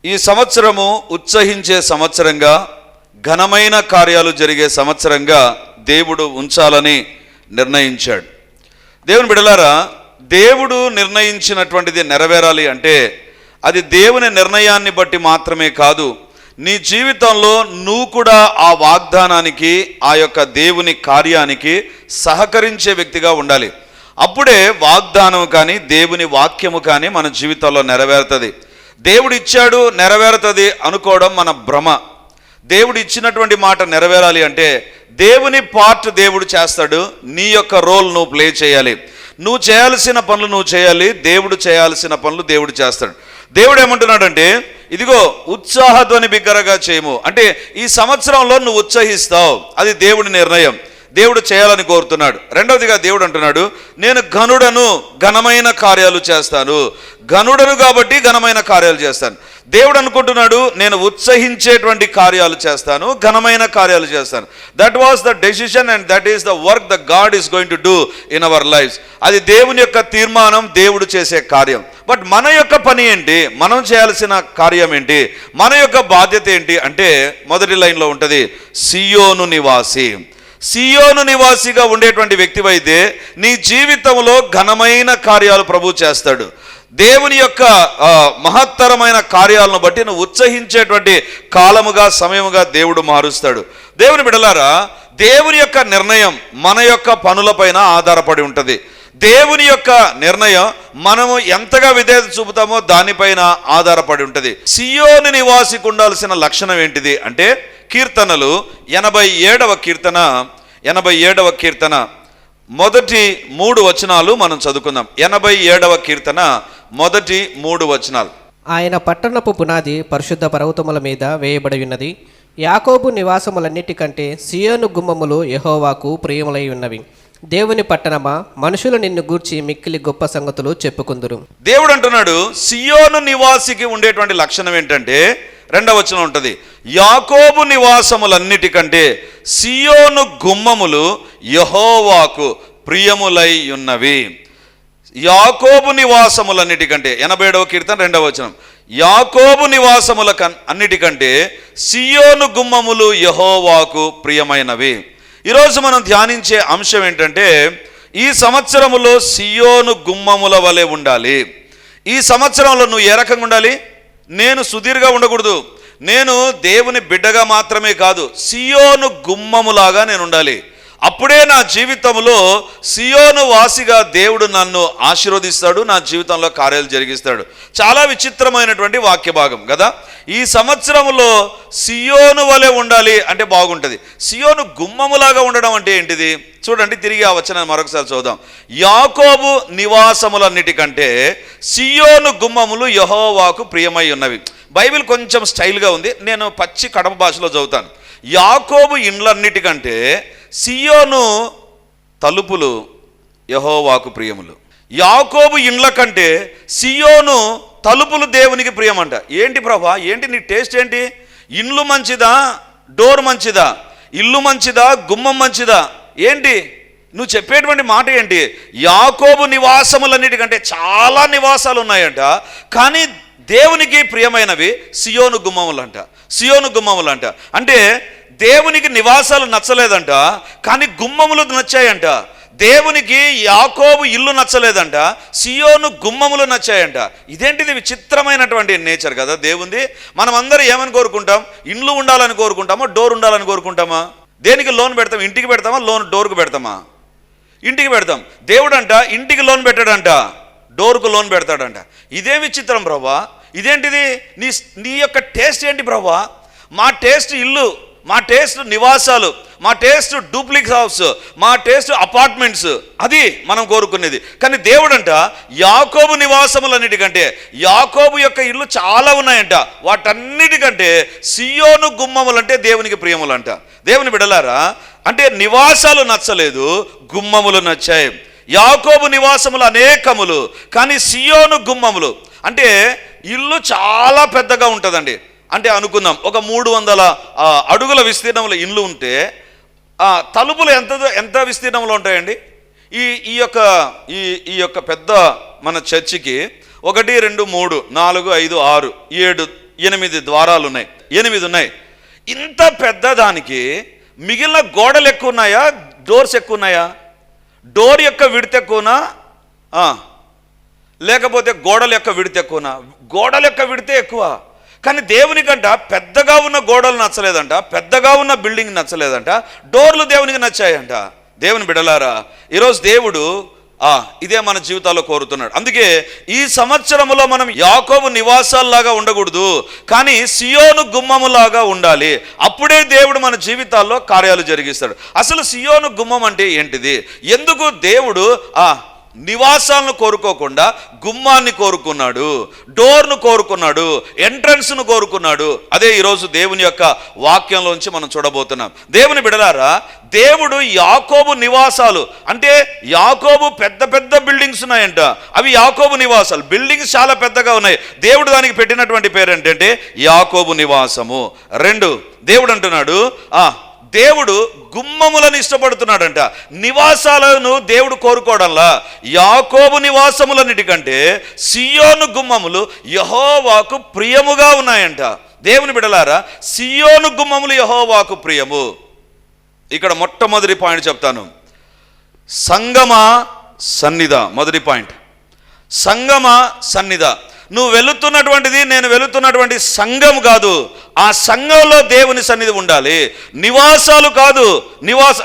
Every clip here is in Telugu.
ఈ సంవత్సరము ఉత్సహించే సంవత్సరంగా, ఘనమైన కార్యాలు జరిగే సంవత్సరంగా దేవుడు ఉంచాలని నిర్ణయించాడు. దేవుని బిడ్డలారా, దేవుడు నిర్ణయించినటువంటిది నెరవేరాలి అంటే అది దేవుని నిర్ణయాన్ని బట్టి మాత్రమే కాదు, నీ జీవితంలో నువ్వు కూడా ఆ వాగ్దానానికి, ఆ యొక్క దేవుని కార్యానికి సహకరించే వ్యక్తిగా ఉండాలి. అప్పుడే వాగ్దానం కానీ దేవుని వాక్యము కానీ మన జీవితంలో నెరవేరుతుంది. దేవుడు ఇచ్చాడు నెరవేరుతుంది అనుకోవడం మన భ్రమ. దేవుడు ఇచ్చినటువంటి మాట నెరవేరాలి అంటే దేవుని పార్ట్ దేవుడు చేస్తాడు, నీ యొక్క రోల్ నువ్వు ప్లే చేయాలి. నువ్వు చేయాల్సిన పనులు నువ్వు చేయాలి, దేవుడు చేయాల్సిన పనులు దేవుడు చేస్తాడు. దేవుడు ఏమంటున్నాడంటే, ఇదిగో ఉత్సాహధ్వని బిగ్గరగా చేయము అంటే ఈ సంవత్సరంలో నువ్వు ఉత్సహిస్తావు, అది దేవుడి నిర్ణయం, దేవుడు చేయాలని కోరుతున్నాడు. రెండవదిగా దేవుడు అంటున్నాడు, నేను ఘనుడను, ఘనమైన కార్యాలు చేస్తాను. ఘనుడను కాబట్టి ఘనమైన కార్యాలు చేస్తాను. దేవుడు అనుకుంటున్నాడు, నేను ఉత్సహించేటువంటి కార్యాలు చేస్తాను, ఘనమైన కార్యాలు చేస్తాను. That was the decision and that is the work the God is going to do in our lives. అది దేవుని యొక్క తీర్మానం, దేవుడు చేసే కార్యం. బట్ మన యొక్క పని ఏంటి, మనం చేయాల్సిన కార్యం ఏంటి, మన యొక్క బాధ్యత ఏంటి అంటే మొదటి లైన్లో ఉంటుంది, సియోను నివాసి. సియోను నివాసిగా ఉండేటువంటి వ్యక్తివైతే నీ జీవితంలో ఘనమైన కార్యాలు ప్రభు చేస్తాడు. దేవుని యొక్క మహత్తరమైన కార్యాలను బట్టి నువ్వు ఉత్సహించేటువంటి కాలముగా, సమయముగా దేవుడు మారుస్తాడు. దేవుని బిడ్డలారా, దేవుని యొక్క నిర్ణయం మన యొక్క పనులపైన ఆధారపడి ఉంటుంది. దేవుని యొక్క నిర్ణయం మనము ఎంతగా విధేయత చూపుతామో దానిపైన ఆధారపడి ఉంటుంది. సియోను నివాసికి ఉండాల్సిన లక్షణం ఏంటిది అంటే కీర్తనలు 87వ కీర్తన మొదటి 3 వచనాలు మనం చదువుకుందాం. 87వ కీర్తన మొదటి 3 వచనాలు. ఆయన పట్టణపు పునాది పరిశుద్ధ పర్వతముల మీద వేయబడి ఉన్నది. యాకోబు నివాసములన్నిటికంటే సియోను గుమ్మములు యెహోవాకు ప్రియములై ఉన్నవి. దేవుని పట్టణమా, మనుషులు నిన్ను గూర్చి మిక్కిలి గొప్ప సంగతులు చెప్పుకుందురు. దేవుడు అంటున్నాడు, సియోను నివాసికి ఉండేటువంటి లక్షణం ఏంటంటే 2వ వచనం ఉంటుంది, యాకోబు నివాసములన్నిటికంటే సియోను గుమ్మములు యెహోవాకు ప్రియములై ఉన్నవి. యాకోబు నివాసములన్నిటికంటే 87వ కీర్తన 2వ వచనం, యాకోబు నివాసముల అన్నిటికంటే సియోను గుమ్మములు యెహోవాకు ప్రియమైనవి. ఈరోజు మనం ధ్యానించే అంశం ఏంటంటే, ఈ సంవత్సరములో సియోను గుమ్మముల వలె ఉండాలి. ఈ సంవత్సరంలో నువ్వు ఏ రకంగా ఉండాలి? నేను సుదీర్ఘంగా ఉండకూడదు, నేను దేవుని బిడ్డగా మాత్రమే కాదు, సియోను గుమ్మములాగా నేను ఉండాలి. అప్పుడే నా జీవితంలో సియోను వాసిగా దేవుడు నన్ను ఆశీర్వదిస్తాడు, నా జీవితంలో కార్యాలు జరిగిస్తాడు. చాలా విచిత్రమైనటువంటి వాక్య భాగం కదా. ఈ సంవత్సరంలో సియోను వలె ఉండాలి అంటే బాగుంటుంది. సియోను గుమ్మములాగా ఉండడం అంటే ఏంటిది? చూడండి, తిరిగి ఆ వచనాన్ని మరొకసారి చూద్దాం. యాకోబు నివాసములన్నిటికంటే సియోను గుమ్మములు యెహోవాకు ప్రియమై ఉన్నవి. బైబిల్ కొంచెం స్టైల్గా ఉంది, నేను పచ్చి కడప భాషలో చదువుతాను. యాకోబు ఇండ్లన్నిటికంటే సియోను తలుపులు యెహోవాకు ప్రియములు. యాకోబు ఇండ్ల కంటే సియోను తలుపులు దేవునికి ప్రియమంట. ఏంటి ప్రభా, ఏంటి నీ టేస్ట్ ఏంటి? ఇండ్లు మంచిదా, డోర్ మంచిదా? ఇల్లు మంచిదా, గుమ్మం మంచిదా? ఏంటి నువ్వు చెప్పేటువంటి మాట ఏంటి? యాకోబు నివాసములన్నిటికంటే చాలా నివాసాలు ఉన్నాయంట, కానీ దేవునికి ప్రియమైనవి సియోను గుమ్మములంట. సియోను గుమ్మములంట అంటే దేవునికి నివాసాలు నచ్చలేదంట, కానీ గుమ్మములు నచ్చాయంట. దేవునికి యాకోబు ఇల్లు నచ్చలేదంట, సియోను గుమ్మములు నచ్చాయంట. ఇదేంటిది విచిత్రమైనటువంటి నేచర్ కదా దేవుంది. మనం అందరూ ఏమని కోరుకుంటాం? ఇండ్లు ఉండాలని కోరుకుంటామా, డోర్ ఉండాలని కోరుకుంటామా? దేనికి లోన్ పెడతాం? ఇంటికి పెడతామా, లోన్ డోర్కు పెడతామా? ఇంటికి పెడతాం. దేవుడు అంట ఇంటికి లోన్ పెట్టాడంట, డోర్కు లోన్ పెడతాడంట. ఇదే విచిత్రం ప్రభా. ఇదేంటిది? నీ యొక్క టేస్ట్ ఏంటి ప్రభా? మా టేస్ట్ ఇల్లు, మా టేస్ట్ నివాసాలు, మా టేస్ట్ డూప్లిక్స్ హౌస్, మా టేస్ట్ అపార్ట్మెంట్స్, అది మనం కోరుకునేది. కానీ దేవుడంట యాకోబు నివాసములన్నిటికంటే, యాకోబు యొక్క ఇల్లు చాలా ఉన్నాయంట, వాటన్నిటికంటే సియోను గుమ్మములంటే దేవునికి ప్రియములంట. దేవుని బిడ్డలారా, అంటే నివాసాలు నచ్చలేదు, గుమ్మములు నచ్చాయి. యాకోబు నివాసములు అనేకములు, కానీ సియోను గుమ్మములు అంటే ఇల్లు చాలా పెద్దగా ఉంటుందండి. అంటే అనుకుందాం, ఒక 300 అడుగుల విస్తీర్ణంలో ఇల్లు ఉంటే తలుపులు ఎంత విస్తీర్ణంలో ఉంటాయండి? ఈ యొక్క పెద్ద మన చర్చికి 1 2 3 4 5 6 7 8 ద్వారాలు ఉన్నాయి, 8 ఉన్నాయి. ఇంత పెద్ద దానికి మిగిలిన గోడలు ఎక్కువ ఉన్నాయా, డోర్స్ ఎక్కువ ఉన్నాయా? డోర్ యొక్క విడత ఎక్కువనా లేకపోతే గోడల యొక్క విడత ఎక్కువనా? గోడల యొక్క విడతే ఎక్కువ. కానీ దేవునికంట పెద్దగా ఉన్న గోడలు నచ్చలేదంట, పెద్దగా ఉన్న బిల్డింగ్ నచ్చలేదంట, డోర్లు దేవునికి నచ్చాయంట. దేవుని బిడలారా, ఈరోజు దేవుడు ఇదే మన జీవితాల్లో కోరుతున్నాడు. అందుకే ఈ సంవత్సరంలో మనం యాకోబు నివాసాల్లాగా ఉండకూడదు, కానీ సియోను గుమ్మములాగా ఉండాలి. అప్పుడే దేవుడు మన జీవితాల్లో కార్యాలు జరిగిస్తాడు. అసలు సియోను గుమ్మం అంటే ఏంటిది? ఎందుకు దేవుడు నివాసాలను కోరుకోకుండా గుమ్మాన్ని కోరుకున్నాడు, డోర్ను కోరుకున్నాడు, ఎంట్రన్స్ను కోరుకున్నాడు? అదే ఈరోజు దేవుని యొక్క వాక్యంలోంచి మనం చూడబోతున్నాం. దేవుని బిడలారా, దేవుడు యాకోబు నివాసాలు అంటే యాకోబు పెద్ద పెద్ద బిల్డింగ్స్ ఉన్నాయంట, అవి యాకోబు నివాసాలు. బిల్డింగ్స్ చాలా పెద్దగా ఉన్నాయి. దేవుడు దానికి పెట్టినటువంటి పేరు ఏంటంటే యాకోబు నివాసము. 2, దేవుడు అంటున్నాడు దేవుడు గుమ్మములను ఇష్టపడుతున్నాడంట. నివాసాలను దేవుడు కోరుకోవడంలా. యాకోబు నివాసములన్నిటికంటే సియోను గుమ్మములు యెహోవాకు ప్రియముగా ఉన్నాయంట. దేవుని బిడలారా, సియోను గుమ్మములు యెహోవాకు ప్రియము. ఇక్కడ మొట్టమొదటి పాయింట్ చెప్తాను. సంగమ సన్నిధ. మొదటి పాయింట్, సంగమ సన్నిధ. నువ్వు వెళుతున్నటువంటిది, నేను వెళుతున్నటువంటి సంఘం కాదు, ఆ సంఘంలో దేవుని సన్నిధి ఉండాలి. నివాసాలు కాదు,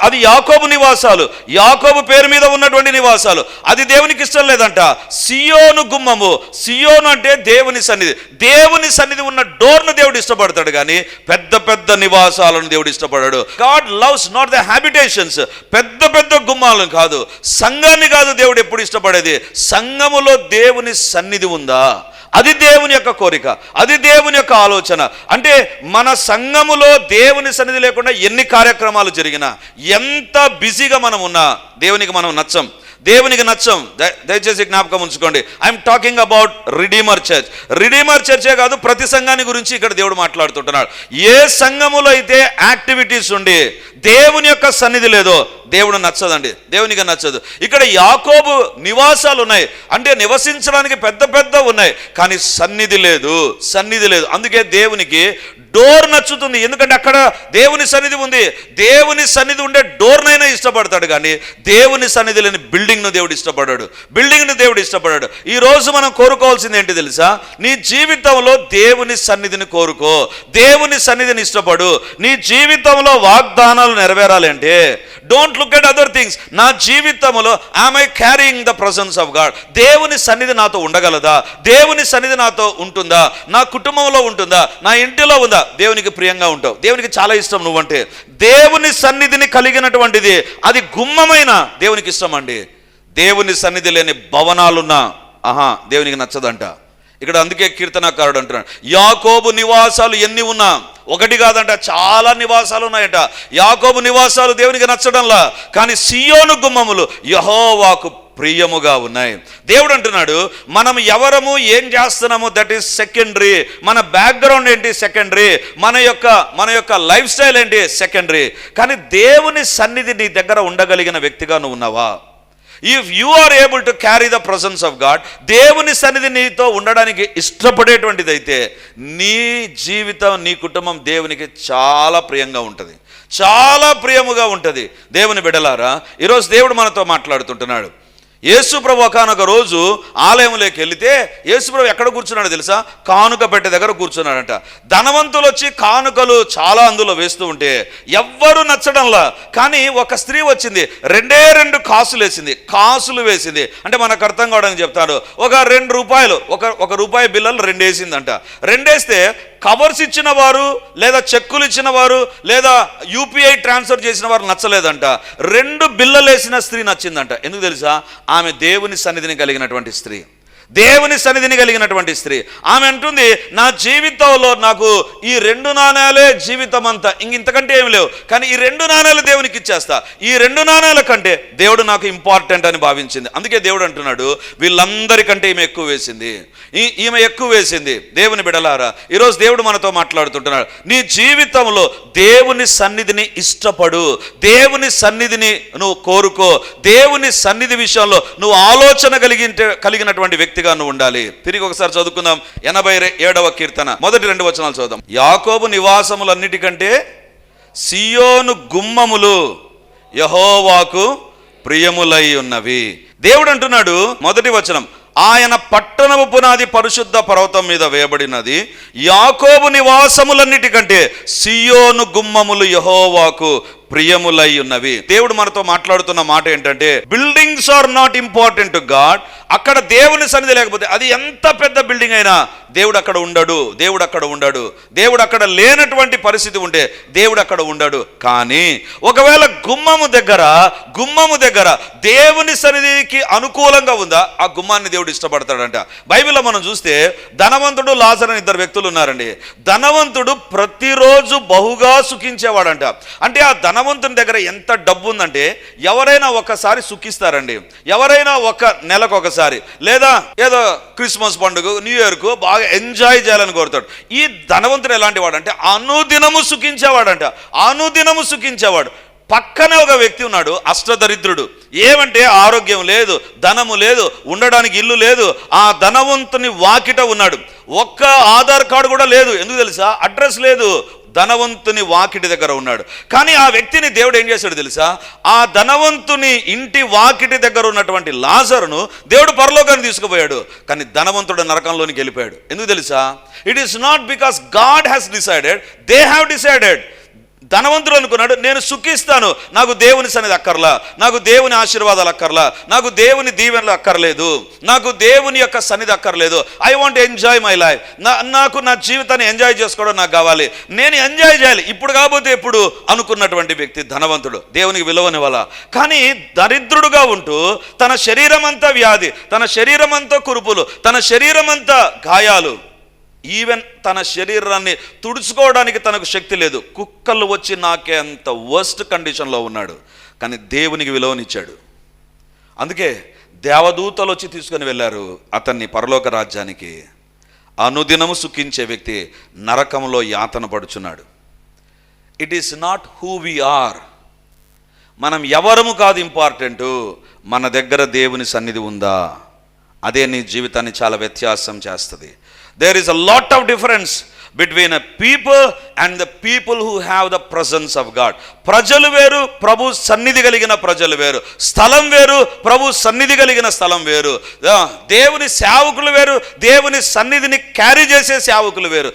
అది యాకోబు నివాసాలు, యాకోబు పేరు మీద ఉన్నటువంటి నివాసాలు. అది దేవునికి ఇష్టం లేదంట. సియోను గుమ్మము, సియోను అంటే దేవుని సన్నిధి. దేవుని సన్నిధి ఉన్న డోర్ను దేవుడు ఇష్టపడతాడు, కానీ పెద్ద పెద్ద నివాసాలను దేవుడు ఇష్టపడాడు. God loves not the habitations, పెద్ద పెద్ద గుమ్మాలను కాదు, సంఘాన్ని కాదు దేవుడు ఎప్పుడు ఇష్టపడేది. సంఘములో దేవుని సన్నిధి ఉందా, అది దేవుని యొక్క కోరిక, అది దేవుని యొక్క ఆలోచన. అంటే మన సంఘములో దేవుని సన్నిధి లేకుండా ఎన్ని కార్యక్రమాలు జరిగినా, ఎంత బిజీగా మనం ఉన్నా, దేవునికి మనం నచ్చం, దేవునికి నచ్చం. దయచేసి జ్ఞాపకం ఉంచుకోండి. I'm talking about Redeemer Church. Redeemer చర్చే కాదు, ప్రతి సంఘాన్ని గురించి ఇక్కడ దేవుడు మాట్లాడుతుంటున్నాడు. ఏ సంఘములో అయితే యాక్టివిటీస్ ఉండి దేవుని యొక్క సన్నిధి లేదో దేవుడు నచ్చదండి, దేవునికి నచ్చదు. ఇక్కడ యాకోబు నివాసాలు ఉన్నాయి అంటే నివసించడానికి పెద్ద పెద్ద ఉన్నాయి, కానీ సన్నిధి లేదు, సన్నిధి లేదు. అందుకే దేవునికి డోర్ నచ్చుతుంది, ఎందుకంటే అక్కడ దేవుని సన్నిధి ఉంది. దేవుని సన్నిధి ఉండే డోర్నైనా ఇష్టపడతాడు, కానీ దేవుని సన్నిధి లేని బిల్డింగ్ను దేవుడు ఇష్టపడాడు, బిల్డింగ్ను దేవుడు ఇష్టపడాడు. ఈ రోజు మనం కోరుకోవాల్సింది ఏంటి తెలుసా? నీ జీవితంలో దేవుని సన్నిధిని కోరుకో, దేవుని సన్నిధిని ఇష్టపడు. నీ జీవితంలో వాగ్దానాలు నెరవేరాలి అంటే don't look at other things. నా జీవితంలో am I carrying the presence of God? దేవుని సన్నిధి నాతో ఉండగలదా? దేవుని సన్నిధి నాతో ఉంటుందా? నా కుటుంబంలో ఉంటుందా? నా ఇంటిలో ఉందా? దేవునికి ప్రియంగా ఉంటావు, దేవునికి చాలా ఇష్టం నువ్వంటే. దేవుని సన్నిధిని కలిగినటువంటిది అది గుమ్మమైన దేవునికి ఇష్టం అండి. దేవుని సన్నిధి లేని భవనాలున్నా దేవునికి నచ్చదంట. ఇక్కడ అందుకే కీర్తనకారుడు అంటున్నాడు, యాకోబు నివాసాలు ఎన్ని ఉన్నా, ఒకటి కాదంట, చాలా నివాసాలు ఉన్నాయట. యాకోబు నివాసాలు దేవునికి నచ్చడంలా, కానీ సియోను గుమ్మములు యెహోవాకు ప్రియముగా ఉన్నాయి. దేవుడు అంటున్నాడు, మనం ఎవరము, ఏం చేస్తున్నాము, దట్ ఈస్ సెకండరీ. మన బ్యాక్గ్రౌండ్ ఏంటి సెకండరీ, మన యొక్క లైఫ్ స్టైల్ ఏంటి సెకండరీ. కానీ దేవుని సన్నిధి నీ దగ్గర ఉండగలిగిన వ్యక్తిగా నువ్వు ఉన్నావా? If you are able to carry the presence of God, దేవుని సన్నిధి నీతో ఉండడానికి ఇష్టపడేటువంటిదైతే నీ జీవితం, నీ కుటుంబం దేవునికి చాలా ప్రియంగా ఉంటుంది, చాలా ప్రియముగా ఉంటుంది. దేవుని బిడ్డలారా, ఈరోజు దేవుడు మనతో మాట్లాడుతుంటున్నాడు. యేసుప్రభు ఒకానొక రోజు ఆలయంలోకి వెళితే యేసుప్రభు ఎక్కడ కూర్చున్నాడో తెలుసా? కానుక పెట్టె దగ్గర కూర్చున్నాడంట. ధనవంతులు వచ్చి కానుకలు చాలా అందులో వేస్తూ ఉంటే ఎవ్వరూ నచ్చడంలా, కానీ ఒక స్త్రీ వచ్చింది, 2 కాసులు వేసింది. అంటే మనకు అర్థం కావడానికి చెప్తాను, ఒక 2 రూపాయలు, ఒక రూపాయి బిల్లలు 2 వేసిందంట. 2 వేస్తే కవర్స్ ఇచ్చిన వారు, లేదా చెక్కులు ఇచ్చిన వారు, లేదా యూపీఐ ట్రాన్స్ఫర్ చేసిన వారు నచ్చలేదంట. 2 బిల్లలు వేసిన స్త్రీ నచ్చిందంట. ఎందుకు తెలుసా? ఆమె దేవుని సన్నిధిని కలిగినటువంటి స్త్రీ, దేవుని సన్నిధిని కలిగినటువంటి స్త్రీ. ఆమె అంటుంది, నా జీవితంలో నాకు ఈ 2 నాణ్యాలే జీవితం అంతా, ఇంతకంటే ఏమి లేవు, కానీ ఈ 2 నాణ్యాలు దేవునికి ఇచ్చేస్తా. ఈ 2 నాణ్యాల కంటే దేవుడు నాకు ఇంపార్టెంట్ అని భావించింది. అందుకే దేవుడు అంటున్నాడు, వీళ్ళందరికంటే ఈమె ఎక్కువ వేసింది, ఈమె ఎక్కువ వేసింది. దేవుని బిడలారా, ఈరోజు దేవుడు మనతో మాట్లాడుతుంటున్నాడు, నీ జీవితంలో దేవుని సన్నిధిని ఇష్టపడు, దేవుని సన్నిధిని నువ్వు కోరుకో, దేవుని సన్నిధి విషయంలో నువ్వు ఆలోచన కలిగినటువంటి వ్యక్తి వ్యక్తిగా నువ్వు ఉండాలి. తిరిగి ఒకసారి చదువుకుందాం. 87వ కీర్తన మొదటి 2 వచనాలు చదువుదాం. యాకోబు నివాసములన్నిటికంటే సియోను గుమ్మములు యెహోవాకు ప్రియములై ఉన్నవి. దేవుడు అంటున్నాడు, మొదటి వచనం, ఆయన పట్టణము పునాది పరిశుద్ధ పర్వతం మీద వేయబడినది. యాకోబు నివాసములన్నిటికంటే సియోను గుమ్మములు యెహోవాకు ప్రియములై ఉన్నవి. దేవుడు మనతో మాట్లాడుతున్న మాట ఏంటంటే, buildings are not important to God. అక్కడ దేవుని సన్నిధి లేకపోతే అది ఎంత పెద్ద బిల్డింగ్ అయినా దేవుడు అక్కడ ఉండడు. దేవుడు అక్కడ ఉండడు. దేవుడు అక్కడ లేనటువంటి పరిస్థితి ఉంటే దేవుడు అక్కడ ఉండడు. కానీ ఒకవేళ గుమ్మము దగ్గర దేవుని సన్నిధికి అనుకూలంగా ఉందా, ఆ గుమ్మాన్ని దేవుడు ఇష్టపడతాడంట. బైబిల్లో మనం చూస్తే ధనవంతుడు లాజరు అని 2 వ్యక్తులు ఉన్నారండి. ధనవంతుడు ప్రతిరోజు బహుగా సుఖించేవాడంట. అంటే ఆ ధనవంతుని దగ్గర ఎంత డబ్బు ఉందంటే ఎవరైనా ఒకసారి సుఖిస్తారండి. ఎవరైనా ఒక నెలకు ఒకసారి, లేదా ఏదో క్రిస్మస్ పండుగ, న్యూ ఇయర్కు బాగా ఎంజాయ్ చేయాలని కోరుతాడు. ఈ ధనవంతుడు ఎలాంటి వాడంటే అనుదినము సుఖించేవాడు. పక్కనే ఒక వ్యక్తి ఉన్నాడు, అష్టదరిద్రుడు. ఏమంటే ఆరోగ్యం లేదు, ధనము లేదు, ఉండడానికి ఇల్లు లేదు. ఆ ధనవంతుని వాకిట ఉన్నాడు. ఒక్క ఆధార్ కార్డు కూడా లేదు. ఎందుకు తెలుసా? అడ్రస్ లేదు. ధనవంతుని వాకిటి దగ్గర ఉన్నాడు. కానీ ఆ వ్యక్తిని దేవుడు ఏం చేశాడు తెలుసా? ఆ ధనవంతుని ఇంటి వాకిటి దగ్గర ఉన్నటువంటి లాజరును దేవుడు పరలోకానికి తీసుకుపోయాడు. కానీ ధనవంతుడు నరకంలోనికి వెళ్ళిపోయాడు. ఎందుకు తెలుసా? It is not because God has decided, they have decided. ధనవంతుడు అనుకున్నాడు, నేను సుఖిస్తాను, నాకు దేవుని సన్నిధి అక్కర్లా, నాకు దేవుని ఆశీర్వాదాలు అక్కర్లా, నాకు దేవుని దీవెనలు అక్కర్లేదు, నాకు దేవుని యొక్క సన్నిధి అక్కర్లేదు. I want enjoy my life. నాకు నా జీవితాన్ని ఎంజాయ్ చేసుకోవడం నాకు కావాలి, నేను ఎంజాయ్ చేయాలి, ఇప్పుడు కాకపోతే ఎప్పుడు అనుకున్నటువంటి వ్యక్తి ధనవంతుడు. దేవునికి విలువనివ్వాల. కానీ దరిద్రుడుగా ఉంటూ తన శరీరం అంతా వ్యాధి, తన శరీరం అంతా కురుపులు, తన శరీరం అంతా గాయాలు, ఈవెన్ తన శరీరాన్ని తుడుచుకోవడానికి తనకు శక్తి లేదు, కుక్కలు వచ్చి నాకే అంత వర్స్ట్ కండిషన్లో ఉన్నాడు. కానీ దేవునికి విలువనిచ్చాడు. అందుకే దేవదూతలు వచ్చి తీసుకొని వెళ్ళారు అతన్ని పరలోక రాజ్యానికి. అనుదినము సుఖించే వ్యక్తి నరకంలో యాతన పడుచున్నాడు. It is not who we are. మనం ఎవరము కాదు ఇంపార్టెంటు, మన దగ్గర దేవుని సన్నిధి ఉందా, అదే నీ జీవితాన్ని చాలా వ్యత్యాసం చేస్తుంది. There is a lot of difference between a people and the people who have the presence of God. ప్రజలు వేరు, ప్రభు సన్నిధి కలిగిన ప్రజలు వేరు. స్థలం వేరు, ప్రభు సన్నిధి కలిగిన స్థలం వేరు. దేవుని సేవకులు వేరు, దేవుని సన్నిధిని క్యారీ చేసే సేవకులు వేరు.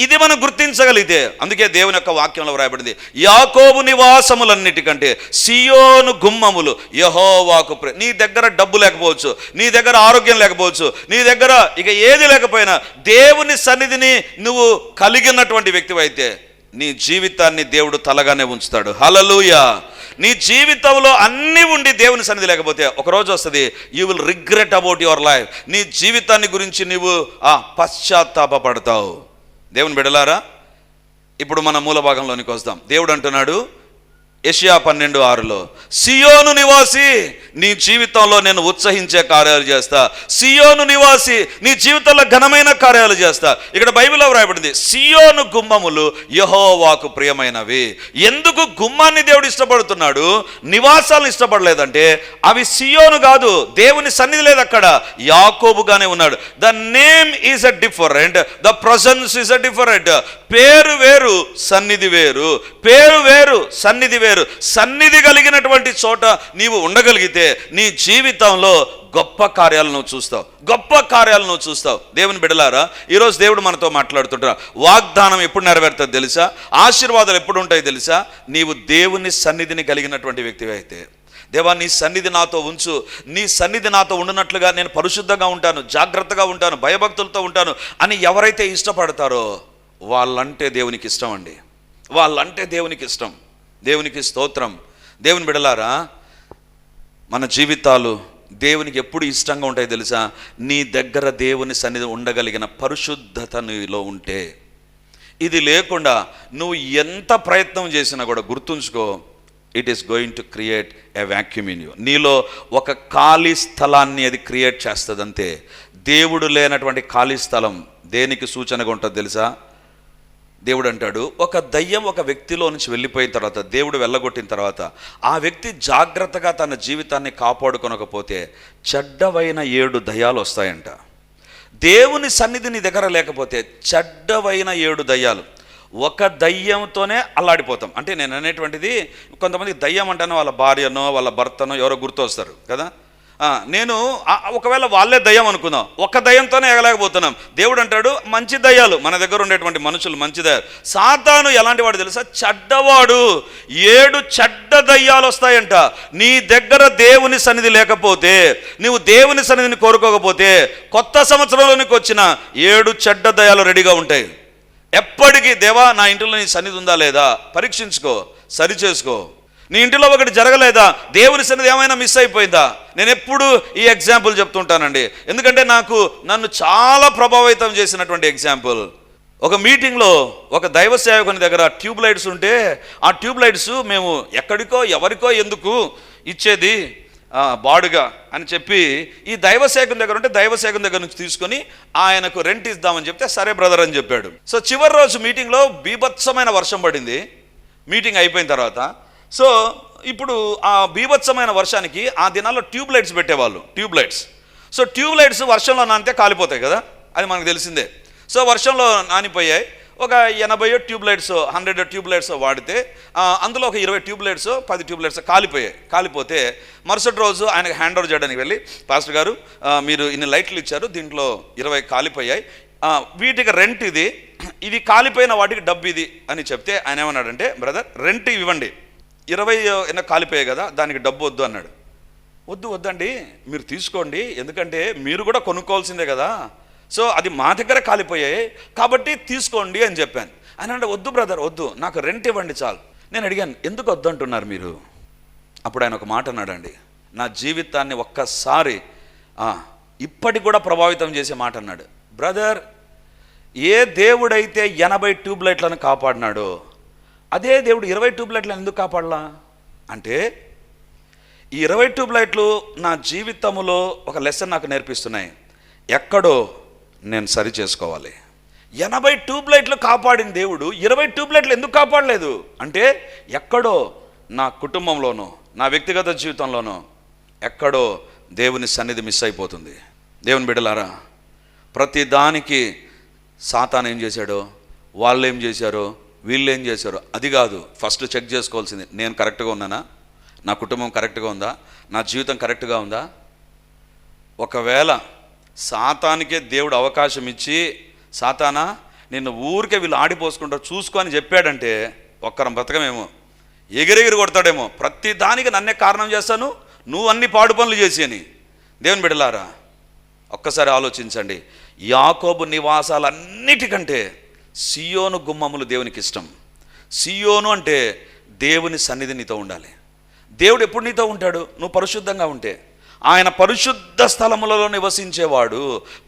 ఇది మనం గుర్తించగలిగితే, అందుకే దేవుని యొక్క వాక్యంలో వ్రాయబడింది, యాకోబు నివాసములన్నిటికంటే సియోను గుమ్మములు యెహోవాకు. నీ దగ్గర డబ్బు లేకపోవచ్చు, నీ దగ్గర ఆరోగ్యం లేకపోవచ్చు, నీ దగ్గర ఇక ఏది లేకపోయినా దేవుని సన్నిధిని నువ్వు కలిగినటువంటి వ్యక్తి అయితే నీ జీవితాన్ని దేవుడు తలగానే ఉంచుతాడు. హల్లెలూయా. నీ జీవితంలో అన్నీ ఉండి దేవుని సన్నిధి లేకపోతే ఒకరోజు వస్తుంది, you will regret about your life. నీ జీవితాన్ని గురించి నీవు పశ్చాత్తాపడతావు. దేవుని బిడ్డలారా, ఇప్పుడు మన మూల భాగంలోనికి వస్తాం. దేవుడు అంటున్నాడు యెషయా 12:6లో, సియోను నివాసి నీ జీవితంలో నేను ఉత్సహించే కార్యాలు చేస్తా. సియోను నివాసి నీ జీవితంలో ఘనమైన కార్యాలు చేస్తా. ఇక్కడ బైబిల్లో వ్రాయబడింది, సియోను గుమ్మములు యెహోవాకు ప్రియమైనవి. ఎందుకు గుమ్మాన్ని దేవుడు ఇష్టపడుతున్నాడు, నివాసాలను ఇష్టపడలేదంటే అవి సియోను కాదు, దేవుని సన్నిధి లేదు అక్కడ, యాకోబుగానే ఉన్నాడు. The name is a different, the presence is a different. పేరు వేరు, సన్నిధి వేరు. పేరు వేరు, సన్నిధి వేరు. సన్నిధి కలిగినటువంటి చోట నీవు ఉండగలిగితే నీ జీవితంలో గొప్ప కార్యాలను చూస్తావు. దేవుని బిడ్డలారా, ఈరోజు దేవుడు మనతో మాట్లాడుతుంటారు. వాగ్దానం ఎప్పుడు నెరవేరుతుంది తెలుసా? ఆశీర్వాదాలు ఎప్పుడు ఉంటాయి తెలుసా? నీవు దేవుని సన్నిధిని కలిగినటువంటి వ్యక్తివి అయితే. దేవా, నీ సన్నిధి నాతో ఉంచు, నీ సన్నిధి నాతో ఉండినట్లుగా నేను పరిశుద్ధంగా ఉంటాను, జాగ్రత్తగా ఉంటాను, భయభక్తులతో ఉంటాను అని ఎవరైతే ఇష్టపడతారో వాళ్ళంటే దేవునికి ఇష్టం అండి. వాళ్ళంటే దేవునికి ఇష్టం. దేవునికి స్తోత్రం. దేవుని బిడ్డలారా, మన జీవితాలు దేవునికి ఎప్పుడు ఇష్టంగా ఉంటాయి తెలుసా? నీ దగ్గర దేవుని సన్నిధి ఉండగలిగిన పరిశుద్ధత నీలో ఉంటే. ఇది లేకుండా నువ్వు ఎంత ప్రయత్నం చేసినా కూడా గుర్తుంచుకో, it is going to create a vacuum in you. నీలో ఒక ఖాళీ స్థలాన్ని అది క్రియేట్ చేస్తుంది అంతే. దేవుడు లేనటువంటి ఖాళీ స్థలం దేనికి సూచనగా ఉంటుంది తెలుసా? దేవుడు అంటాడు, ఒక దయ్యం ఒక వ్యక్తిలో నుంచి వెళ్ళిపోయిన తర్వాత, దేవుడు వెళ్ళగొట్టిన తర్వాత, ఆ వ్యక్తి జాగ్రత్తగా తన జీవితాన్ని కాపాడుకొనకపోతే చెడ్డవైన 7 దయ్యాలు వస్తాయంట. దేవుని సన్నిధి నీ దగ్గర లేకపోతే చెడ్డవైన 7 దయ్యాలు. ఒక దయ్యంతోనే అల్లాడిపోతాం. అంటే నేను అనేటువంటిది, కొంతమంది దయ్యం అంటేనే వాళ్ళ భార్యనో వాళ్ళ భర్తనో ఎవరో గుర్తు వస్తారు కదా. నేను ఒకవేళ వాళ్ళే దయ్యం అనుకుందాం, ఒక దయ్యంతోనే ఎగలేకపోతున్నాం. దేవుడు అంటాడు, మంచి దయ్యాలు మన దగ్గర ఉండేటువంటి మనుషులు మంచి దయ్యాలు. సాతాను ఎలాంటి వాడు తెలుసా? చెడ్డవాడు. 7 చెడ్డ దయ్యాలు వస్తాయంట. నీ దగ్గర దేవుని సన్నిధి లేకపోతే, నువ్వు దేవుని సన్నిధిని కోరుకోకపోతే, కొత్త సంవత్సరంలోనికి వచ్చిన 7 చెడ్డ దయ్యాలు రెడీగా ఉంటాయి. ఎప్పటికీ దేవా నా ఇంటిలో నీ సన్నిధి ఉందా లేదా పరీక్షించుకో, సరి చేసుకో. నీ ఇంటిలో ఒకటి జరగలేదా? దేవుని సన్నిధి ఏమైనా మిస్ అయిపోయిందా? నేను ఎప్పుడు ఈ ఎగ్జాంపుల్ చెప్తుంటానండి, ఎందుకంటే నన్ను చాలా ప్రభావితం చేసినటువంటి ఎగ్జాంపుల్. ఒక మీటింగ్లో ఒక దైవ సేవకుని దగ్గర ట్యూబ్ లైట్స్ ఉంటే, ఆ ట్యూబ్ లైట్స్ మేము ఎక్కడికో ఎవరికో ఎందుకు ఇచ్చేది బాడుగా అని చెప్పి, ఈ దైవ సేవకుని దగ్గర ఉంటే దైవ సేవకుని దగ్గర నుంచి తీసుకొని ఆయనకు రెంట్ ఇద్దామని చెప్తే, సరే బ్రదర్ అని చెప్పాడు. సో చివరి రోజు మీటింగ్లో బీభత్సమైన వర్షం పడింది. మీటింగ్ అయిపోయిన తర్వాత, సో ఇప్పుడు ఆ బీభత్సమైన వర్షానికి ఆ దినాల్లో ట్యూబ్ లైట్స్ పెట్టేవాళ్ళు, tube lights. So tube lights వర్షంలో నానితే కాలిపోతాయి కదా, అది మనకు తెలిసిందే. సో వర్షంలో నానిపోయాయి. ఒక 80 ట్యూబ్ లైట్స్, 100 ట్యూబ్ లైట్స్ వాడితే అందులో ఒక 20 ట్యూబ్ లైట్స్, 10 ట్యూబ్ లైట్స్ కాలిపోతే మరుసటి రోజు ఆయనకు హ్యాండ్ ఓవర్ చేయడానికి వెళ్ళి, పాస్టర్ గారు మీరు ఇన్ని లైట్లు ఇచ్చారు, దీంట్లో 20 కాలిపోయాయి, వీటికి రెంట్ ఇది కాలిపోయిన వాటికి డబ్బు ఇది అని చెప్తే, ఆయన ఏమన్నాడంటే, బ్రదర్ రెంట్ ఇవ్వండి, 20 కాలిపోయాయి కదా, దానికి డబ్బు వద్దు అన్నాడు. వద్దండి, మీరు తీసుకోండి, ఎందుకంటే మీరు కూడా కొనుక్కోవాల్సిందే కదా, సో అది మా దగ్గర కాలిపోయాయి కాబట్టి తీసుకోండి అని చెప్పాను. ఆయన అంటే, వద్దు బ్రదర్ వద్దు, నాకు రెంట్ ఇవ్వండి చాలు. నేను అడిగాను, ఎందుకు వద్దు అంటున్నారు మీరు? అప్పుడు ఆయన ఒక మాట అన్నాడండి, నా జీవితాన్ని ఒక్కసారి ఇప్పటికి కూడా ప్రభావితం చేసే మాట అన్నాడు. బ్రదర్, ఏ దేవుడైతే 80 ట్యూబ్ లైట్లను కాపాడినాడో, అదే దేవుడు 20 ట్యూబ్ లైట్లను ఎందుకు కాపాడలా అంటే, ఈ 20 ట్యూబ్ లైట్లు నా జీవితంలో ఒక లెసన్ నాకు నేర్పిస్తున్నాయి. ఎక్కడో నేను సరి చేసుకోవాలి. 80 ట్యూబ్ లైట్లు కాపాడిన దేవుడు 20 ట్యూబ్ లైట్లు ఎందుకు కాపాడలేదు అంటే, ఎక్కడో నా కుటుంబంలోనో నా వ్యక్తిగత జీవితంలోనో ఎక్కడో దేవుని సన్నిధి మిస్ అయిపోతుంది. దేవుని బిడ్డలారా, ప్రతి దానికి సాతాను ఏం చేశాడో, వాళ్ళు ఏం చేశారో, వీళ్ళు ఏం చేశారో అది కాదు ఫస్ట్ చెక్ చేసుకోవాల్సింది. నేను కరెక్ట్గా ఉన్నానా? నా కుటుంబం కరెక్ట్గా ఉందా? నా జీవితం కరెక్ట్గా ఉందా? ఒకవేళ సాతానికే దేవుడు అవకాశం ఇచ్చి, సాతానా నిన్ను ఊరికే వీళ్ళు ఆడిపోసుకుంటారు చూసుకో అని చెప్పాడంటే, ఒక్కరం బ్రతకమేమో, ఎగిరెగిరి కొడతాడేమో. ప్రతి దానికి నన్నే కారణం చేస్తాను, నువ్వు అన్ని పాడు పనులు చేసి అని. దేవుని బిడ్డలారా, ఒక్కసారి ఆలోచించండి. యాకోబు నివాసాలన్నిటికంటే సియోను గుమ్మములు దేవునికి ఇష్టం. సియోను అంటే దేవుని సన్నిధి నీతో ఉండాలి. దేవుడు ఎప్పుడు నీతో ఉంటాడు? నువ్వు పరిశుద్ధంగా ఉంటే. ఆయన పరిశుద్ధ స్థలములలో నివసించేవాడు,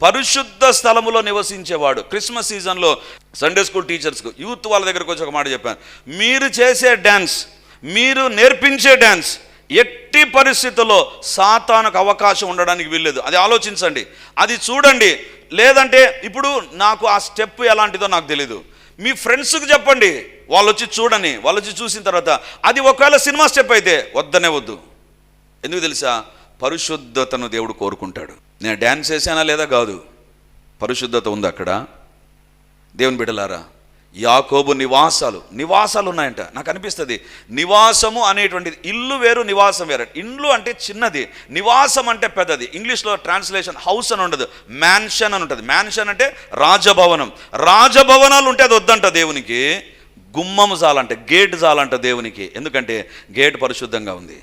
పరిశుద్ధ స్థలములో నివసించేవాడు. క్రిస్మస్ సీజన్లో సండే స్కూల్ టీచర్స్కు, యూత్ వాళ్ళ దగ్గరకు వచ్చి ఒక మాట చెప్పాను, మీరు చేసే డ్యాన్స్, మీరు నేర్పించే డ్యాన్స్ ఎట్టి పరిస్థితుల్లో సాతానుకు అవకాశం ఉండడానికి వీల్లేదు. అది ఆలోచించండి, అది చూడండి. లేదంటే ఇప్పుడు నాకు ఆ స్టెప్ ఎలాంటిదో నాకు తెలీదు, మీ ఫ్రెండ్స్కి చెప్పండి, వాళ్ళు వచ్చి చూడని. వాళ్ళు వచ్చి చూసిన తర్వాత అది ఒకవేళ సినిమా స్టెప్ అయితే వద్దనే వద్దు. ఎందుకు తెలుసా? పరిశుద్ధతను దేవుడు కోరుకుంటాడు. నేను డ్యాన్స్ చేశానా లేదా కాదు, పరిశుద్ధత ఉంది అక్కడ. దేవుని బిడ్డలారా, యాకోబు నివాసాలు ఉన్నాయంట. నాకు అనిపిస్తుంది నివాసము అనేటువంటిది, ఇల్లు వేరు నివాసం వేరు. ఇల్లు అంటే చిన్నది, నివాసం అంటే పెద్దది. ఇంగ్లీష్లో ట్రాన్స్లేషన్ హౌస్ అని ఉండదు, మ్యాన్షన్ అని ఉంటుంది. మ్యాన్షన్ అంటే రాజభవనం. రాజభవనాలు ఉంటే అది వద్దంట దేవునికి. గుమ్మము చాలంట, గేట్ చాలంట దేవునికి. ఎందుకంటే గేట్ పరిశుద్ధంగా ఉంది.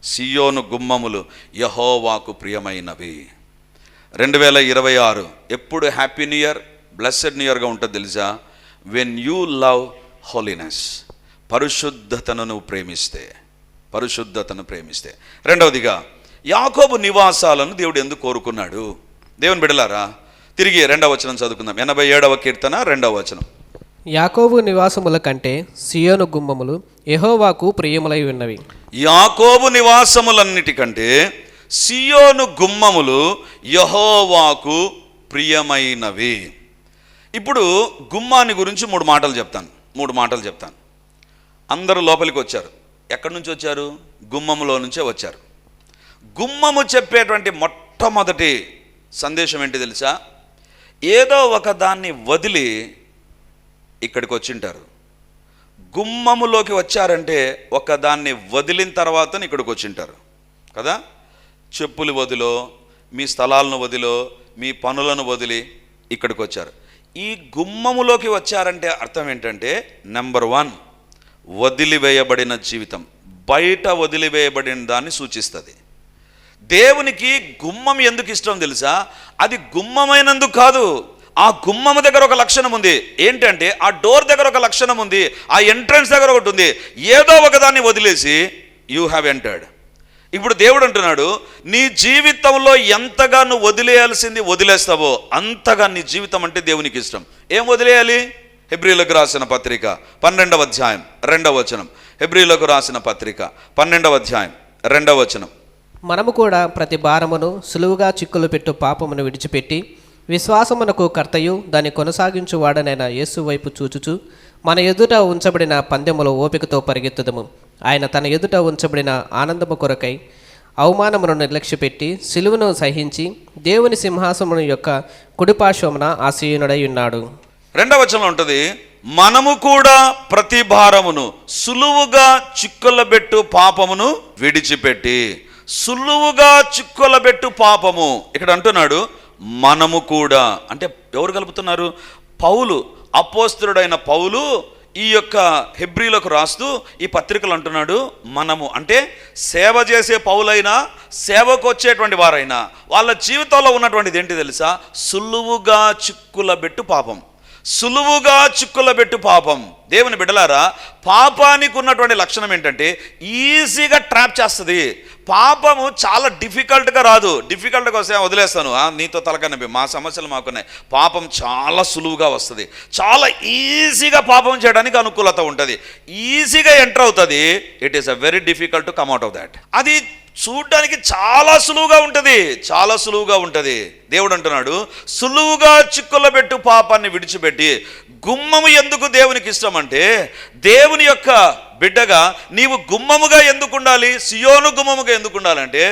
సియోను గుమ్మములు యెహోవాకు ప్రియమైనవి. 2026 ఎప్పుడు happy new year, blessed new ఇయర్గా ఉంటుంది తెలుసా? వెన్ యూ లవ్ హోలీనెస్, పరిశుద్ధతను నువ్వు ప్రేమిస్తే, పరిశుద్ధతను ప్రేమిస్తే. రెండవదిగా, యాకోబు నివాసాలను దేవుడు ఎందుకు కోరుకున్నాడు? దేవుని బిడ్డలారా, తిరిగి 2వ వచనం చదువుకుందాం. 87వ కీర్తన 2వ వచనం. యాకోబు నివాసముల కంటే సియోను గుమ్మములు యెహోవాకు ప్రియములై ఉన్నవి. యాకోబు నివాసములన్నిటికంటే సియోను గుమ్మములు యెహోవాకు ప్రియమైనవి. ఇప్పుడు గుమ్మాన్ని గురించి మూడు మాటలు చెప్తాను. అందరూ లోపలికి వచ్చారు. ఎక్కడి నుంచి వచ్చారు? గుమ్మములో నుంచే వచ్చారు. గుమ్మము చెప్పేటువంటి మొట్టమొదటి సందేశం ఏంటి తెలుసా? ఏదో ఒక దాన్ని వదిలి ఇక్కడికి వచ్చింటారు. గుమ్మములోకి వచ్చారంటే ఒక దాన్ని వదిలిన తర్వాత ఇక్కడికి వచ్చింటారు కదా. చెప్పులు వదిలో, మీ స్థలాలను వదిలో, మీ పనులను వదిలి ఇక్కడికి వచ్చారు. ఈ గుమ్మములోకి వచ్చారంటే అర్థం ఏంటంటే, నెంబర్ 1, వదిలివేయబడిన జీవితం, బయట వదిలివేయబడిన దాన్ని సూచిస్తుంది. దేవునికి గుమ్మం ఎందుకు ఇష్టం తెలుసా? అది గుమ్మమైనందుకు కాదు, ఆ గుమ్మము దగ్గర ఒక లక్షణం ఉంది. ఏంటంటే ఆ డోర్ దగ్గర ఒక లక్షణం ఉంది, ఆ ఎంట్రన్స్ దగ్గర ఒకటి ఉంది. ఏదో ఒకదాన్ని వదిలేసి యూ హ్యావ్ ఎంటర్డ్. ఇప్పుడు దేవుడు అంటున్నాడు, నీ జీవితంలో ఎంతగా నువ్వు వదిలేయాల్సింది వదిలేస్తావో అంతగా నీ జీవితం అంటే దేవునికి ఇష్టం. ఏం వదిలేయాలి? హెబ్రీలకు రాసిన పత్రిక 12వ అధ్యాయం 2వ వచనం. హెబ్రీలకు రాసిన పత్రిక 12వ అధ్యాయం 2వ వచనం. మనము కూడా ప్రతి భారమును సులువుగా చిక్కులు పెట్టు పాపమును విడిచిపెట్టి విశ్వాసమునకు కర్తయు దాన్ని కొనసాగించువాడనైన యేసు వైపు చూచుచు మన ఎదుట ఉంచబడిన పందెములో ఓపికతో పరిగెత్తుదము. ఆయన తన ఎదుట ఉంచబడిన ఆనందము కొరకై అవమానమును నిర్లక్ష్యపెట్టి సిలువను సహించి దేవుని సింహాసనము యొక్క కుడిపార్శ్వమున ఆసీనుడై ఉన్నాడు. 2వ వచనంలో ఉంటుంది, మనము కూడా ప్రతి భారమును సులువుగా చిక్కులబెట్టు పాపమును విడిచిపెట్టి. సులువుగా చిక్కులబెట్టు పాపము ఇక్కడ అంటున్నాడు, మనము కూడా అంటే ఎవరు కలుపుతున్నారు? పౌలు, అపోస్తలుడైన పౌలు ఈ యొక్క హెబ్రీలకు రాస్తూ ఈ పత్రికలు అంటున్నాడు, మనము అంటే సేవ చేసే పౌలైనా, సేవకు వచ్చేటువంటి వారైనా వాళ్ళ జీవితంలో ఉన్నటువంటిది ఏంటి తెలుసా? సులువుగా చిక్కులబెట్టు పాపం. సులువుగా చిక్కులబెట్టు పాపం. దేవుని బిడ్డలారా, పాపానికి ఉన్నటువంటి లక్షణం ఏంటంటే ఈజీగా ట్రాప్ చేస్తుంది. పాపము చాలా డిఫికల్ట్గా రాదు. డిఫికల్ట్గా వస్తే వదిలేస్తాను, నీతో తలకనవి, మా సమస్యలు మాకున్నాయి. పాపం చాలా సులువుగా వస్తుంది. చాలా ఈజీగా పాపం చేయడానికి అనుకూలత ఉంటుంది. ఈజీగా ఎంటర్ అవుతుంది. It is a very difficult to come out of that. అది చూడ్డానికి చాలా సులువుగా ఉంటుంది, చాలా సులువుగా ఉంటుంది. దేవుడు అంటున్నాడు, సులువుగా చిక్కులబెట్టు పాపాన్ని విడిచిపెట్టి. గుమ్మము ఎందుకు దేవునికి ఇష్టం అంటే, దేవుని యొక్క బిడ్డగా నీవు గుమ్మముగా ఎందుకు ఉండాలి? సియోను గుమ్మముగా ఎందుకు ఉండాలంటే,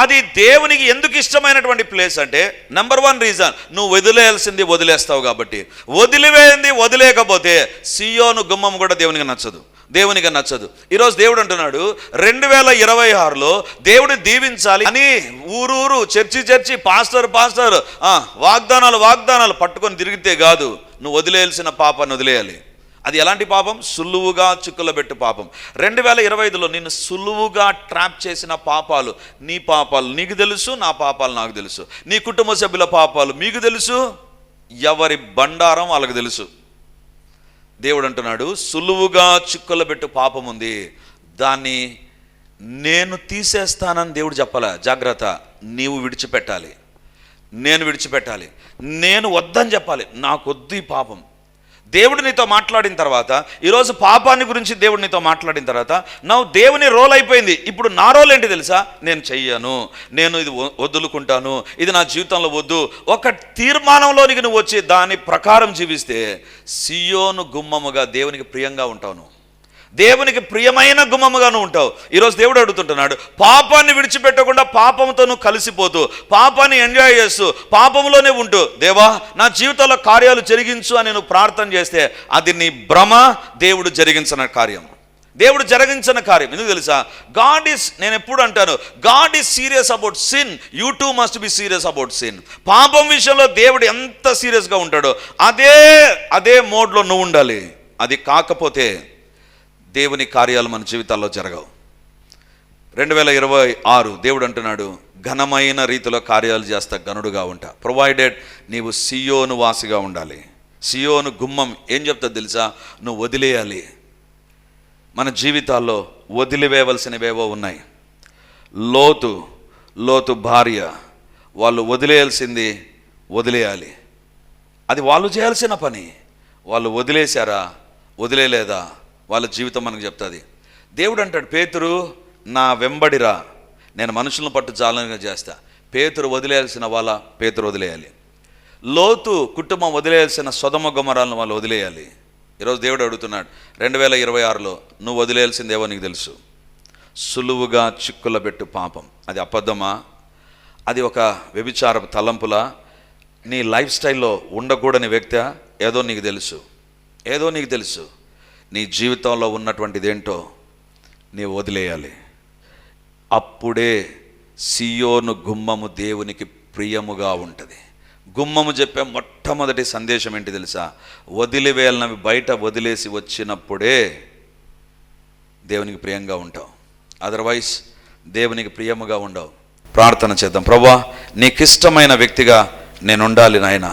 అది దేవునికి ఎందుకు ఇష్టమైనటువంటి ప్లేస్ అంటే, నెంబర్ 1 రీజన్, నువ్వు వదిలేయాల్సింది వదిలేస్తావు కాబట్టి. వదిలివేయింది వదిలేకపోతే సియోను గుమ్మము కూడా దేవునికి నచ్చదు. ఈరోజు దేవుడు అంటున్నాడు, 2026లో దేవుడు దీవించాలి అని ఊరూరు, చర్చి పాస్టర్ వాగ్దానాలు పట్టుకొని తిరిగితే కాదు, నువ్వు వదిలేయాల్సిన పాపాన్ని వదిలేయాలి. అది ఎలాంటి పాపం? సులువుగా చిక్కులబెట్టు పాపం. 2025లో నిన్ను సులువుగా ట్రాప్ చేసిన పాపాలు, నీ పాపాలు నీకు తెలుసు, నా పాపాలు నాకు తెలుసు, నీ కుటుంబ సభ్యుల పాపాలు మీకు తెలుసు, ఎవరి బండారం వాళ్ళకు తెలుసు. దేవుడు అంటున్నాడు, సులువుగా చిక్కులబెట్టు పాపం ఉంది, దాన్ని నేను తీసేస్తానని దేవుడు చెప్పాల. జాగ్రత్త, నీవు విడిచిపెట్టాలి, నేను విడిచిపెట్టాలి, నేను వద్దని చెప్పాలి. నాకు వద్దు ఈ పాపం. దేవుడు నీతో మాట్లాడిన తర్వాత, ఈరోజు పాపాన్ని గురించి దేవుడు నీతో మాట్లాడిన తర్వాత, దేవుని రోల్ అయిపోయింది. ఇప్పుడు నా రోల్ ఏంటి తెలుసా? నేను చెయ్యను, నేను ఇది వదులుకుంటాను, ఇది నా జీవితంలో వద్దు. ఒక తీర్మానంలోనికి నువ్వు వచ్చి దాని ప్రకారం జీవిస్తే సియోను గుమ్మముగా దేవునికి ప్రియంగా ఉంటావు. దేవునికి ప్రియమైన గుమ్మముగా నువ్వు ఉంటావు. ఈరోజు దేవుడు అడుగుతుంటున్నాడు, పాపాన్ని విడిచిపెట్టకుండా పాపంతో నువ్వు కలిసిపోతూ, పాపాన్ని ఎంజాయ్ చేస్తూ, పాపంలోనే ఉంటూ, దేవా నా జీవితంలో కార్యాలు జరిగించు అని నువ్వు ప్రార్థన చేస్తే అది నీ భ్రమ. దేవుడు జరిగించిన కార్యం, ఎందుకు తెలుసా? నేను ఎప్పుడు అంటాను, God is serious about sin, you two must be serious about sin. పాపం విషయంలో దేవుడు ఎంత సీరియస్గా ఉంటాడో అదే మోడ్లో నువ్వు ఉండాలి. అది కాకపోతే దేవుని కార్యాలు మన జీవితాల్లో జరగవు. 2026 దేవుడు అంటున్నాడు, ఘనమైన రీతిలో కార్యాలు చేస్తా, గనుడుగా ఉంటా. ప్రొవైడెడ్ నీవు సియోను వాసిగా ఉండాలి. సియోను గుమ్మం ఏం చెప్తుంది తెలుసా? నువ్వు వదిలేయాలి. మన జీవితాల్లో వదిలివేయవలసినవేవో ఉన్నాయి. లోతు భార్య, వాళ్ళు వదిలేయాల్సింది వదిలేయాలి. అది వాళ్ళు చేయాల్సిన పని. వాళ్ళు వదిలేశారా, వదిలేలేదా, వాళ్ళ జీవితం మనకు చెప్తుంది. దేవుడు అంటాడు, పేతురు నా వెంబడిరా, నేను మనుషులను పట్టు జాలంగా చేస్తా. పేతురు వదిలేయాల్సిన పేతురు వదిలేయాలి. లోతు కుటుంబం వదిలేయాల్సిన సొదొమ గొమొర్రాలను వాళ్ళు వదిలేయాలి. ఈరోజు దేవుడు అడుగుతున్నాడు, 2026లో నువ్వు వదిలేయాల్సిందేవో నీకు తెలుసు. సులువుగా చిక్కుల పెట్టు పాపం, అది అబద్ధమా? అది ఒక వ్యభిచార తలంపులా? నీ లైఫ్ స్టైల్లో ఉండకూడని వ్యక్తి ఏదో నీకు తెలుసు, ఏదో నీకు తెలుసు. నీ జీవితంలో ఉన్నటువంటిది ఏంటో నీవు వదిలేయాలి. అప్పుడే సియోను గుమ్మము దేవునికి ప్రియముగా ఉంటుంది. గుమ్మము చెప్పే మొట్టమొదటి సందేశం ఏంటి తెలుసా? వదిలివేయాలన్నవి బయట వదిలేసి వచ్చినప్పుడే దేవునికి ప్రియంగా ఉంటావు, అదర్వైజ్ దేవునికి ప్రియముగా ఉండవు. ప్రార్థన చేద్దాం. ప్రభువా, నీకు ఇష్టమైన వ్యక్తిగా నేను ఉండాలి నాయన,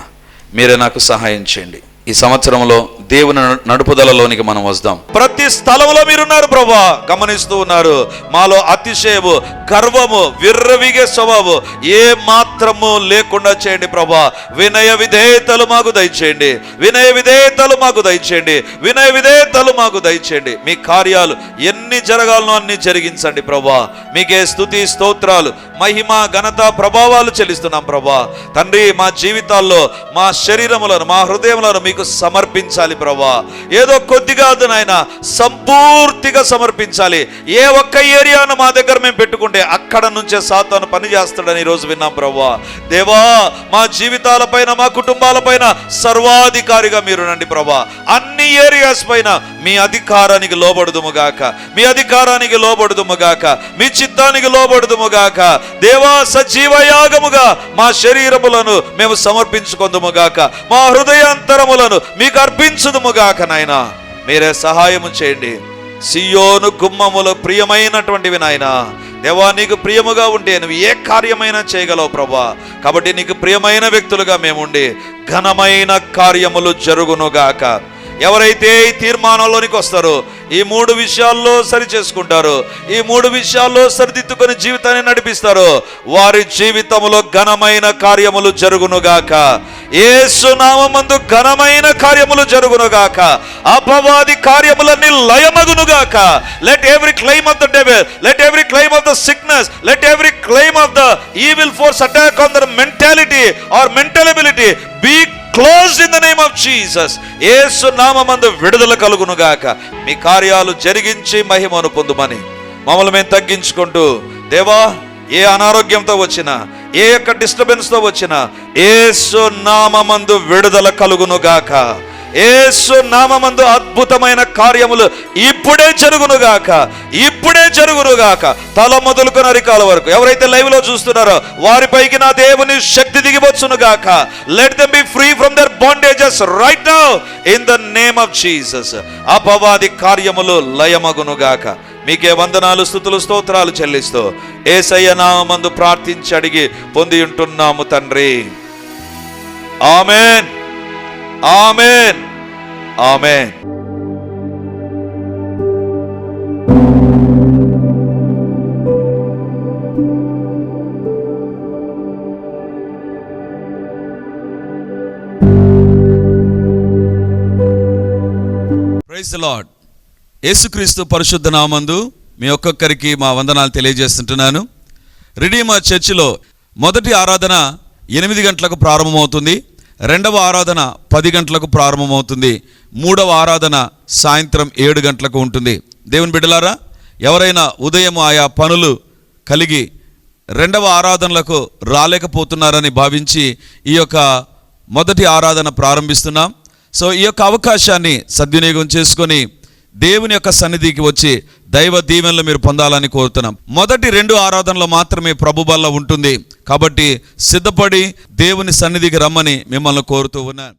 మీరే నాకు సహాయం చేయండి. ఈ సంవత్సరంలో దేవుని నడుపుదలలోనికి మనం వస్తాం. ప్రతి స్థలంలో మీరున్నారు ప్రభువా, గమనిస్తూ ఉన్నారు. మాలో అతిశయము, గర్వము, విర్రవిగే స్వభావం ఏ మాత్రము లేకుండా చేయండి ప్రభువా. వినయ విధేయతలు మాకు దయచేయండి, వినయ విధేయతలు మాకు దయచేయండి, వినయ విధేయతలు మాకు దయచేయండి. మీ కార్యాలు ఎన్ని జరగాలనో అన్ని జరిగించండి ప్రభువా. మీకే స్తుతి స్తోత్రాలు, మహిమ, ఘనత, ప్రభావాలు చెల్లిస్తున్నాం ప్రభువా. తండ్రి, మా జీవితాల్లో మా శరీరములను, మా హృదయములను మీకు సమర్పించాలి ప్రభువా. ఏదో కొద్దిగా కాదు నాయన, సంపూర్తిగా సమర్పించాలి. ఏ ఒక్క ఏరియాను మా దగ్గర మేము పెట్టుకుంటే అక్కడ నుంచే సాతాను పని చేస్తాడని ఈరోజు విన్నాం ప్రభువా. దేవా, మా జీవితాలపైన, మా కుటుంబాలపైన సర్వాధికారిగా మీరు నండి ప్రభువా. అన్ని ఏరియాస్ పైన మీ అధికారానికి లోబడుదుముగాక, మీ అధికారానికి లోబడుదుముగాక, మీ చిత్తానికి లోబడుదుముగాక. దేవా, సజీవ యాగముగా మా శరీరములను మేము సమర్పించుకొందుముగాక, మా హృదయాంతరములను మీకు అర్పించుదుముగాక. నాయన, మీరే సహాయము చేయండి. సియోను గుమ్మములు ప్రియమైనటువంటివి నాయన. దేవా, నీకు ప్రియముగా ఉంటే నువ్వు ఏ కార్యమైనా చేయగలవు ప్రభా. కాబట్టి నీకు ప్రియమైన వ్యక్తులుగా మేముండి ఘనమైన కార్యములు జరుగునుగాక. ఎవరైతే ఈ తీర్మానంలోనికి వస్తారో, ఈ 3 విషయాల్లో సరి చేసుకుంటారో, ఈ 3 విషయాల్లో సరిదిద్దుకొని జీవితాన్ని నడిపిస్తారో, వారి జీవితంలో ఘనమైన కార్యములు జరుగునుగాక. యేసు నామమందు ఘనమైన కార్యములు జరుగునుగాక. అపవాది కార్యములన్నీ లయమగునుగాక. Let every claim of the devil, let every claim of the sickness, let every claim of the evil force attack on the mentality or mental ability be close in the name of Jesus. యేసు నామమందు విడుదల కలుగునుగాక. మీ కార్యాలు జరిగించి మహిమను పొందుమని మమ్మల్ని మేము తగ్గించుకుంటూ, దేవా, ఏ అనారోగ్యంతో వచ్చినా, ఏ యొక్క డిస్టర్బెన్స్తో వచ్చినా యేసు నామమందు విడుదల కలుగునుగాక. యేసు నామమందు అద్భుతమైన కార్యములు ఇప్పుడే జరుగునుగాక, ఇప్పుడే జరుగునుగాక. తల మొదలుకొని అరికాల వరకు ఎవరైతే లైవ్ లో చూస్తున్నారో వారిపైకి నా దేవుని శక్తి దిగివచ్చునుగాక. Let them be free from their bondages right now in the name of Jesus. అపవాది కార్యములు లయమగునుగాక. మీకే వందనాలు, స్తుతులు, స్తోత్రాలు చెల్లిస్తూ యేసయ్య నామమందు ప్రార్థించి అడిగి పొంది ఉంటున్నాము తండ్రి. Amen, amen, amen. Praise the Lord. యేసుక్రీస్తు పరిశుద్ధ నామందు మీ ఒక్కొక్కరికి మా వందనాలు తెలియజేస్తుంటున్నాను. రిడీమర్ చర్చిలో మొదటి ఆరాధన 8 గంటలకు ప్రారంభమవుతుంది, రెండవ ఆరాధన 10 గంటలకు ప్రారంభమవుతుంది, మూడవ ఆరాధన సాయంత్రం 7 గంటలకు ఉంటుంది. దేవుని బిడ్డలారా, ఎవరైనా ఉదయం ఆయా పనులు కలిగి రెండవ ఆరాధనలకు రాలేకపోతున్నారని భావించి ఈ యొక్క మొదటి ఆరాధన ప్రారంభిస్తున్నాం. సో ఈ యొక్క అవకాశాన్ని సద్వినియోగం చేసుకొని దేవుని యొక్క సన్నిధికి వచ్చి దైవ దీవెనలు మీరు పొందాలని కోరుతున్నాం. మొదటి 2 ఆరాధనలు మాత్రమే ప్రభు బల్ల ఉంటుంది. కాబట్టి సిద్ధపడి దేవుని సన్నిధికి రమ్మని మిమ్మల్ని కోరుతూ ఉన్నాను.